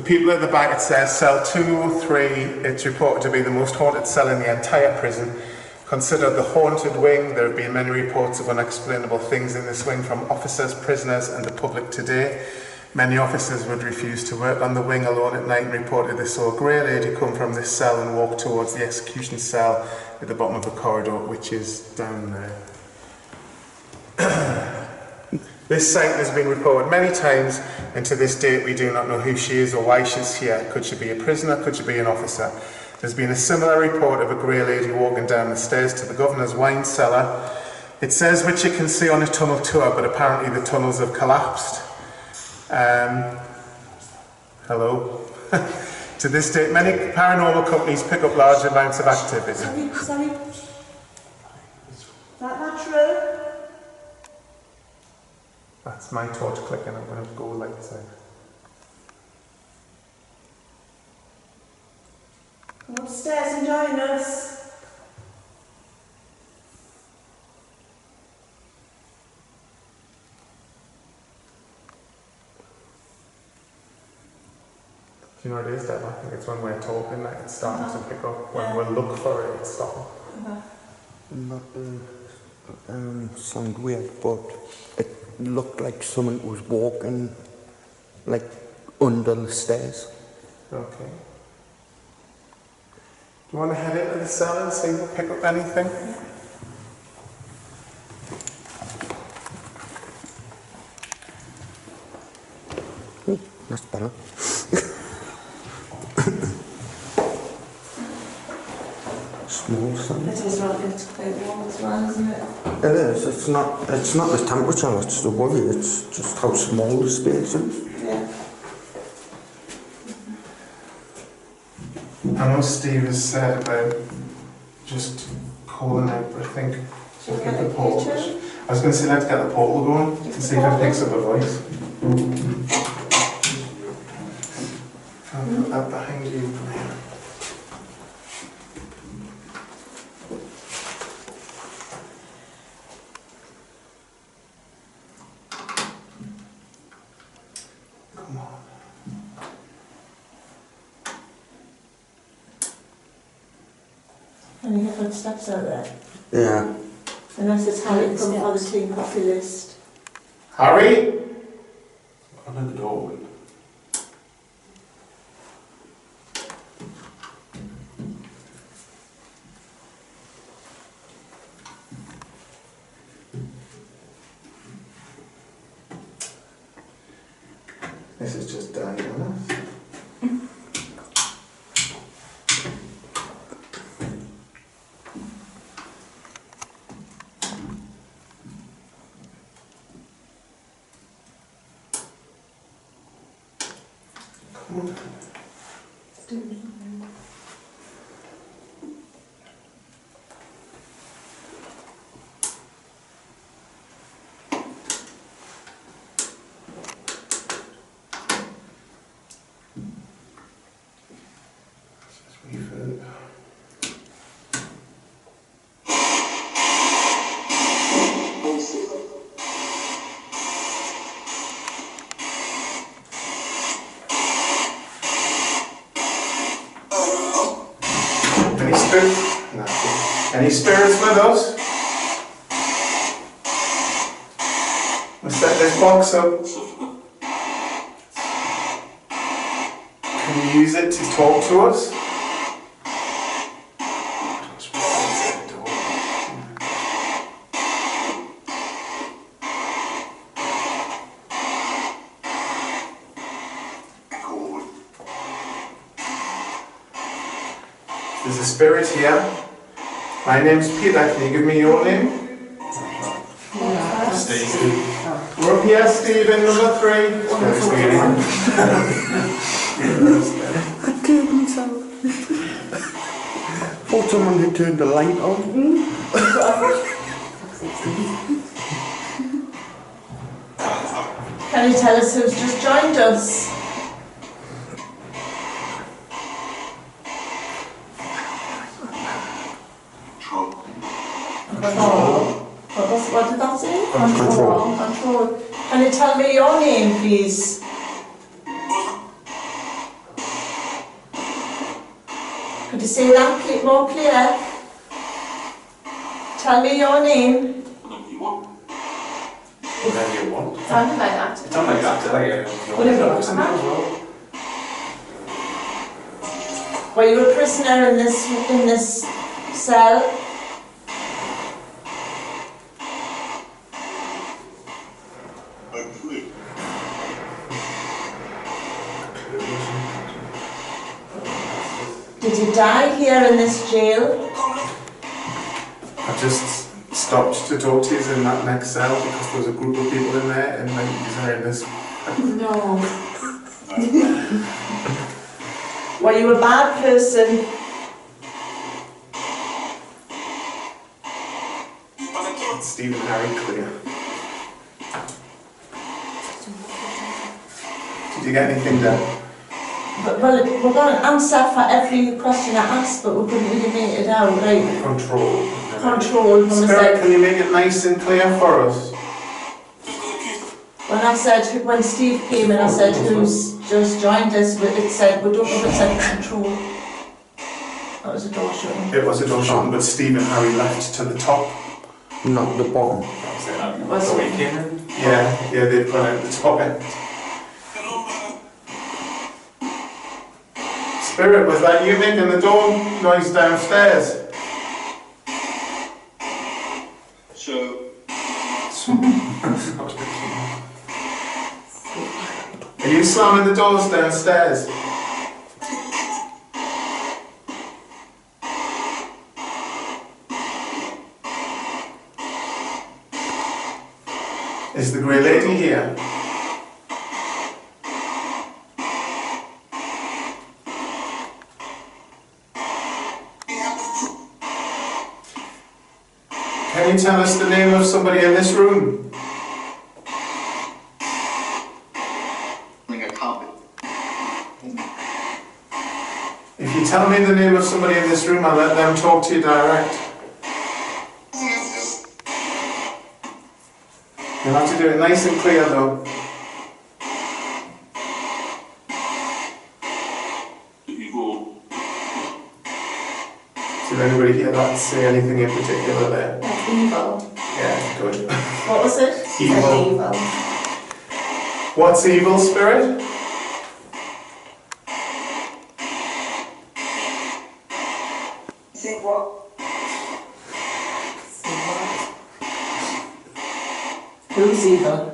people at the back, it says cell 203. It's reported to be the most haunted cell in the entire prison. Considered the haunted wing, there have been many reports of unexplainable things in this wing from officers, prisoners and the public today. Many officers would refuse to work on the wing alone at night and reported they saw a grey lady come from this cell and walk towards the execution cell at the bottom of the corridor, which is down there. This sight has been reported many times, and to this date we do not know who she is or why she's here. Could she be a prisoner? Could she be an officer? There's been a similar report of a grey lady walking down the stairs to the governor's wine cellar. It says which you can see on a tunnel tour, but apparently the tunnels have collapsed. Hello. To this date, many paranormal companies pick up large amounts of activity. Sorry. Is that natural? That's my torch clicking. I'm going to go lights out. Come upstairs and join us. Do you know what it is, Deb? I think it's when we're talking that it's starting to pick up. When we look for it, it's stopping. Not sound weird, but it looked like someone was walking like under the stairs. Okay. Do you want to head into the cell and see if we'll pick up anything? That's better. Small sun. It is right, it's quite warm as well, isn't it? It is. It's not the temperature that's the worry. It's just how small the space is. Yeah. I know Steve has said about just calling out, but I think we'll get the portal. I was going to say let's get the portal going to see if it picks up a voice. I'll put that behind you. Come on. And you hear footsteps out there. Yeah. Unless it's Harry from the team coffee list. Harry? I'm in the doorway. This is just dying on us. Come on. Any spirits with us? We'll set this box up. Can you use it to talk to us? There's a spirit here. My name's Peter. Can you give me your name? Steve. We're up here, Stephen, number 3. I killed myself. Thought someone had turned the light on. Can you tell us who's just joined us? What did that say? Control. Can you tell me your name, please? you say that more clear? Tell me your name. Whatever you want. Whatever you want. Sounded like that. It's not like that, like Whatever you want. Were you a prisoner in this cell? Did you die here in this jail? I just stopped to talk to you in that next cell because there was a group of people in there and like you in this. No. Were you a bad person? Stephen Harry Clear. Did you get anything done? Well, we're going to answer for every question I asked, but we couldn't really make it out, right? Control. Control. Spirit, can you make it nice and clear for us? When Steve came in, I said, who's just joined us, it said, we don't know if it said control. That was a door shutting. It was a door shutting, but Steve and Harry left to the top. Not the bottom. Was it? Yeah, they put out the top end. Spirit, was that you making the door noise downstairs? Are you slamming the doors downstairs? Is the grey lady here? Can you tell us the name of somebody in this room? If you tell me the name of somebody in this room, I'll let them talk to you direct. You'll have to do it nice and clear though. Did anybody hear that? Say anything in particular there? Like evil. Yeah, good. What was it? Evil. Evil. What's evil, Spirit? Say what? Who's evil?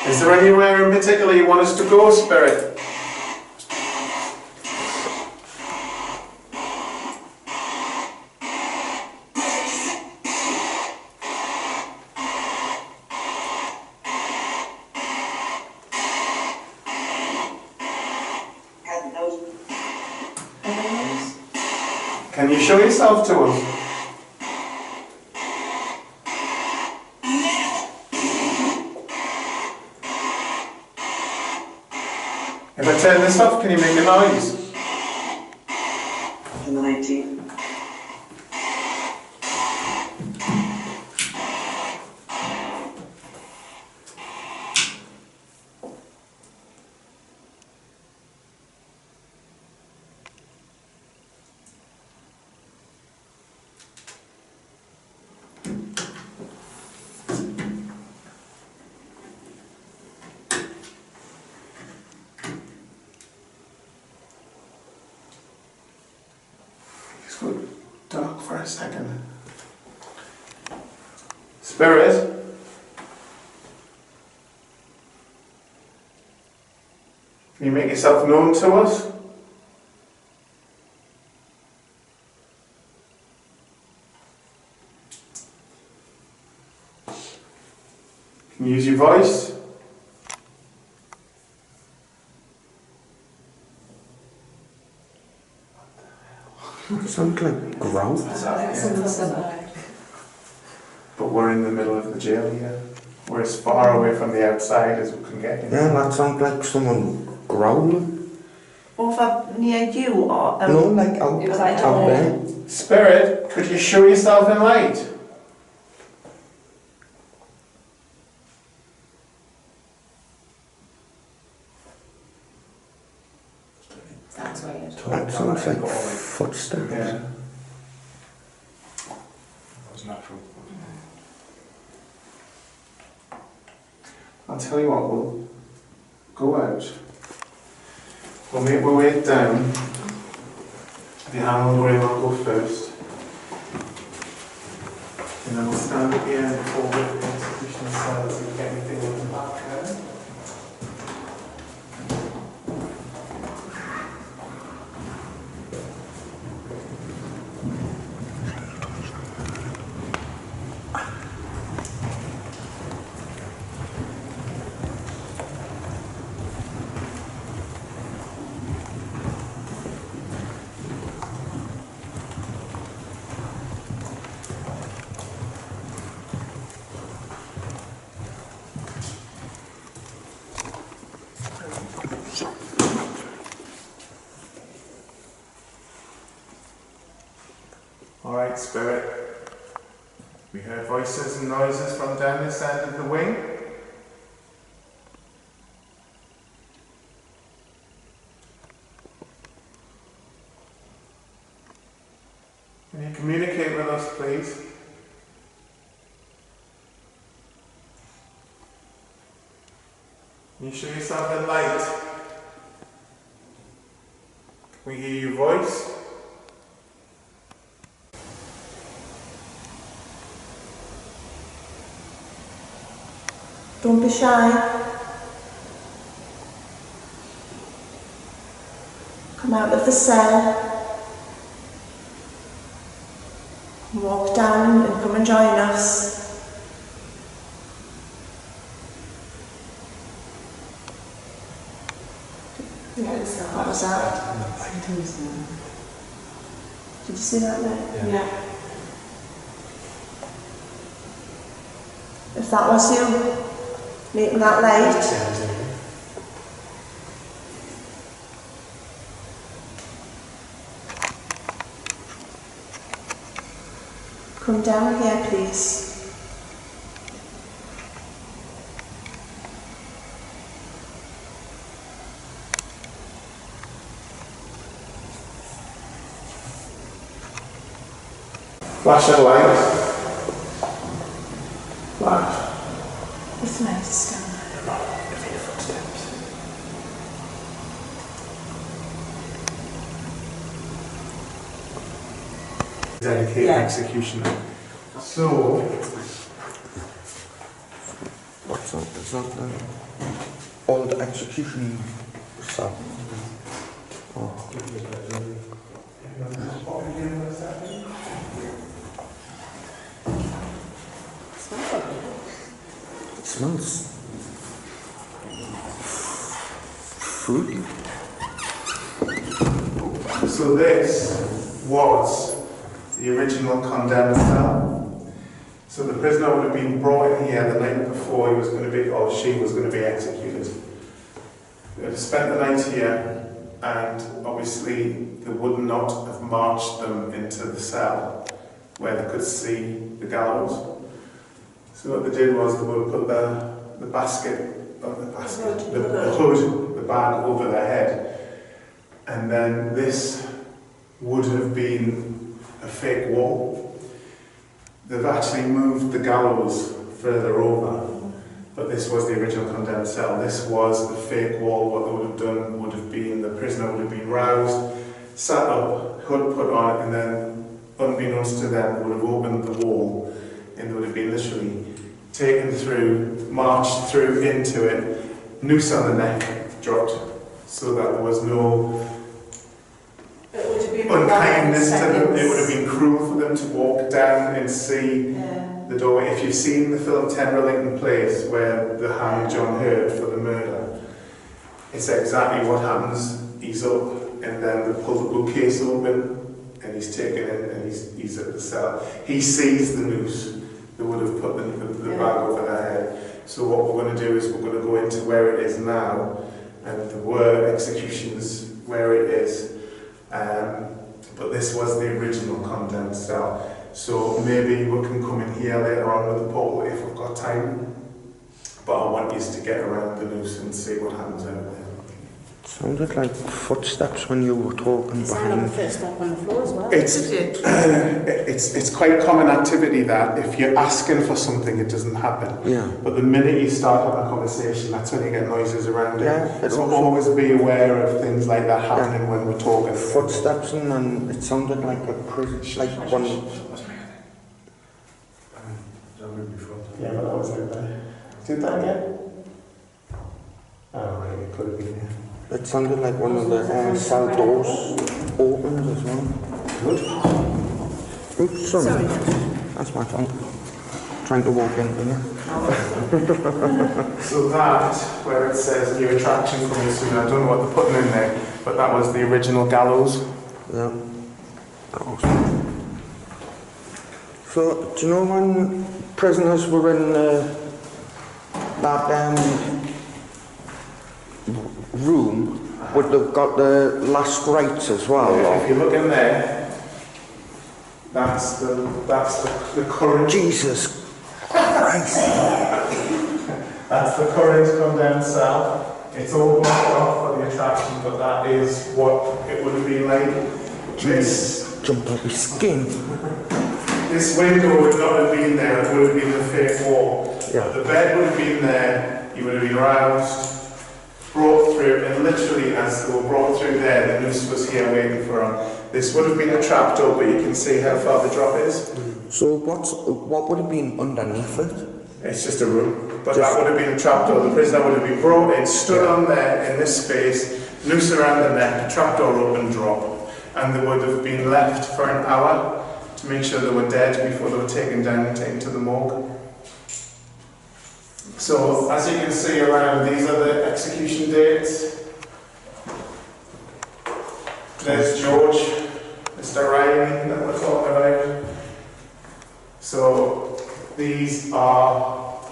Is there anywhere in particular you want us to go, Spirit? Can you show yourself to us? If I turn this off, can you make a noise? In the 19th. It's got dark for a second. Spirit? Can you make yourself known to us? Can you use your voice? Sounds like growls. But we're in the middle of the jail here. We're as far away from the outside as we can get. Yeah, that sounds like someone growling. Over near you or? No, like out, It was like there. Spirit, could you show yourself in light? It sounds like footsteps. Yeah. That was natural. I'll tell you what, we'll go out. We'll make our way down. The animal grey will go first. And then we'll stand at the end before the execution cells and get anything in the back there. Alright, Spirit. We heard voices and noises from down this end of the wing. Can you communicate with us, please? Can you show yourself in light? Can we hear your voice? Don't be shy. Come out of the cell. Walk down and come and join us. What was that? Did you see that there? Yeah. If that was you, making that light, come down here, please. Flash a light. Flash. It's nice down there. Dedicated executioner. So, What's that? Is that the old execution cell? Oh. It smells fruity. so this was the original condemned cell. So the prisoner would have been brought in here the night before he was going to be, or she was going to be executed. They would have spent the night here, and obviously they would not have marched them into the cell where they could see the gallows. So what they did was they would put the basket, not the basket, the hood, the bag over their head, and then this would have been a fake wall. They've actually moved the gallows further over, but this was the original condemned cell. This was the fake wall. What they would have done would have been the prisoner would have been roused, sat up, hood put on, and then unbeknownst to them, they would have opened the wall, and they would have been literally taken through, marched through into it, noose on the neck, dropped, so that there was no unkindness to them. It would have been cruel for them to walk down and see the doorway. If you've seen the film Ten Rillington Place, where they hang John Hurt for the murder, it's exactly what happens. He's up, and then they pull the bookcase open, and he's taken in, and he's at the cell. He sees the noose. They would have put the bag over their head. So what we're going to do is we're going to go into where it is now, and there were executions where it is. But this was the original condemned cell. So maybe we can come in here later on with the portal if we've got time. But I want you to get around the noose and see what happens out there. Sounded like footsteps when you were talking It's not on the behind. first step on the floor as well. It's quite common activity that if you're asking for something, it doesn't happen. Yeah. But the minute you start having a conversation, that's when you get noises around it. Yeah, it So also- always be aware of things like that happening when we're talking. Footsteps and it sounded like a prison, like one. Yeah, but that was out there. Did that again? Oh, right, it could have been here. It sounded like one of the cell doors opens as well. Good. Oops, sorry. That's my fault. Trying to walk into it. So that, where it says new attraction coming soon, I don't know what they're putting in there, but that was the original gallows. Yeah. Awesome. So, do you know when prisoners were in that room, would they've got the last rites as well? If you look in there, that's the current. Jesus Christ. That's the current condemned cell. It's all blocked off for the attraction, but that is what it would have been like. Jump up his skin. This window would not have been there, it would have been the fake wall. Yeah. The bed would have been there, you would have been roused, brought through, and literally as they were brought through there, the noose was here waiting for them. This would have been a trapdoor, but you can see how far the drop is. So what would have been underneath it? It's just a room, but that would have been a trapdoor. The prisoner would have been brought in, stood on there in this space, noose around the neck, trapdoor open, drop. And they would have been left for an hour to make sure they were dead before they were taken down and taken to the morgue. So, as you can see around, these are the execution dates. There's George, Mr. Riley that we're talking about. So, these are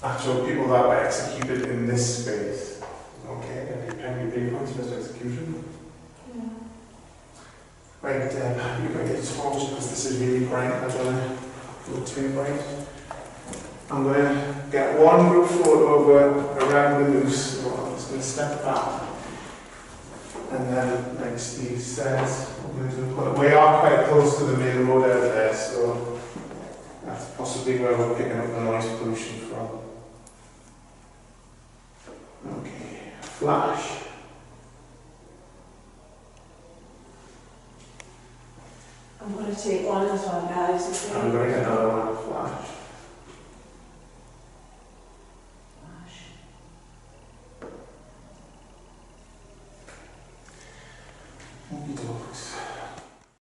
actual people that were executed in this space. Okay. Can you pay points for this execution? Right, you can get a torch because this is really bright. I don't want to go too bright. I'm going to get one group photo around the noose. So I'm just going to step back. And then, like Steve says, we are quite close to the main road out there, so that's possibly where we're picking up the noise pollution from. Okay, flash. I'm going to take one as well, guys. I'm going to get another one, flash.